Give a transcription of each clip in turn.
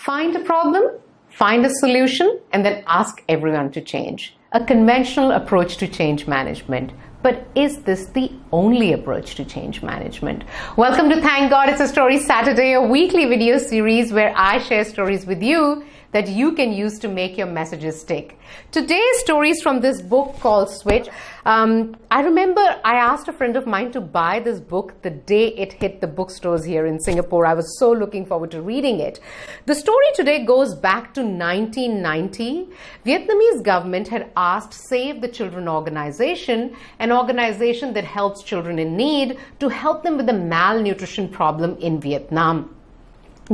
Find a problem, find a solution, and then ask everyone to change. A conventional approach to change management. But is this the only approach to change management? Welcome to Thank God It's a Story Saturday, a weekly video series where I share stories with you that you can use to make your messages stick. Today's story is from this book called Switch. I remember I asked a friend of mine to buy this book the day it hit the bookstores here in Singapore. I was so looking forward to reading it. The story today goes back to 1990. Vietnamese government had asked Save the Children organization, an organization that helps children in need, to help them with the malnutrition problem in Vietnam.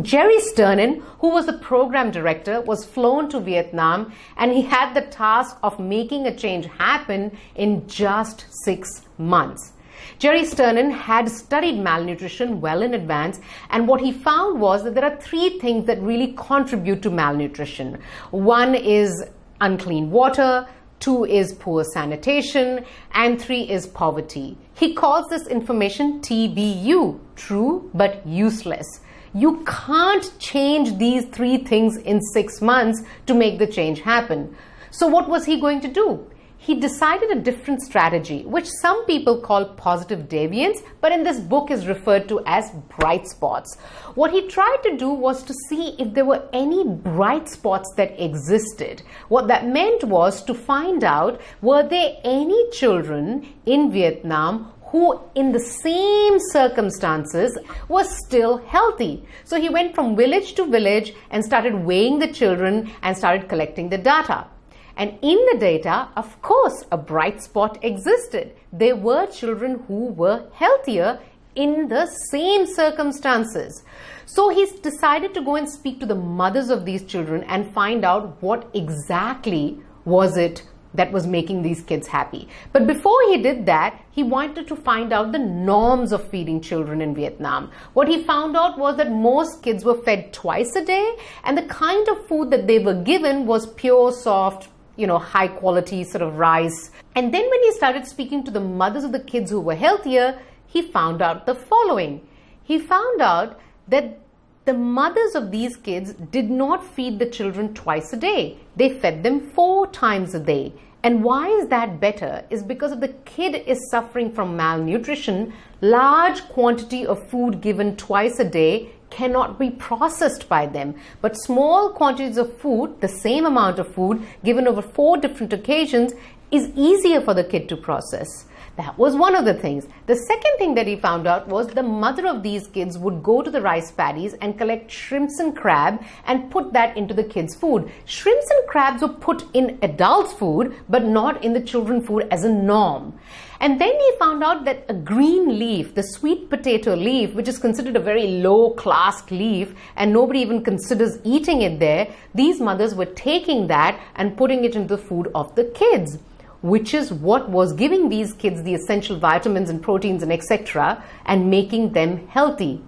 Jerry Sternin, who was the program director, was flown to Vietnam, and he had the task of making a change happen in just 6 months. Jerry Sternin had studied malnutrition well in advance, and what he found was that there are 3 things that really contribute to malnutrition. 1 is unclean water, 2 is poor sanitation, and 3 is poverty. He calls this information TBU, true but useless. You can't change these 3 things in 6 months to make the change happen. So what was he going to do? He decided a different strategy, which some people call positive deviance, but in this book is referred to as bright spots. What he tried to do was to see if there were any bright spots that existed. What that meant was to find out, were there any children in Vietnam who in the same circumstances was still healthy. So he went from village to village and started weighing the children and started collecting the data. And in the data, of course, a bright spot existed. There were children who were healthier in the same circumstances. So he's decided to go and speak to the mothers of these children and find out what exactly was it that was making these kids happy. But before he did that, he wanted to find out the norms of feeding children in Vietnam. What he found out was that most kids were fed twice a day, and the kind of food that they were given was pure, soft, high quality sort of rice. And then when he started speaking to the mothers of the kids who were healthier, he found out the following. He found out that the mothers of these kids did not feed the children twice a day. They fed them 4 times a day. And why is that better? Is because if the kid is suffering from malnutrition, large quantity of food given twice a day cannot be processed by them. But small quantities of food, the same amount of food given over 4 different occasions, is easier for the kid to process. That was one of the things. The second thing that he found out was the mother of these kids would go to the rice paddies and collect shrimps and crab and put that into the kids' food. Shrimps and crabs were put in adults' food, but not in the children's food as a norm. And then he found out that a green leaf, the sweet potato leaf, which is considered a very low-class leaf and nobody even considers eating it there, these mothers were taking that and putting it into the food of the kids, which is what was giving these kids the essential vitamins and proteins and etc. and making them healthy.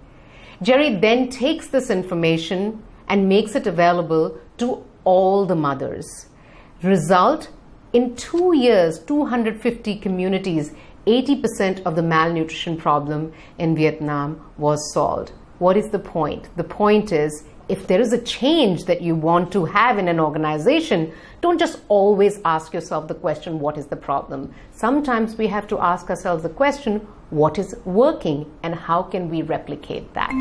Jerry then takes this information and makes it available to all the mothers. Result, in 2 years, 250 communities, 80% of the malnutrition problem in Vietnam was solved. What is the point? The point is, if there is a change that you want to have in an organization, don't just always ask yourself the question, what is the problem? Sometimes we have to ask ourselves the question, what is working and how can we replicate that?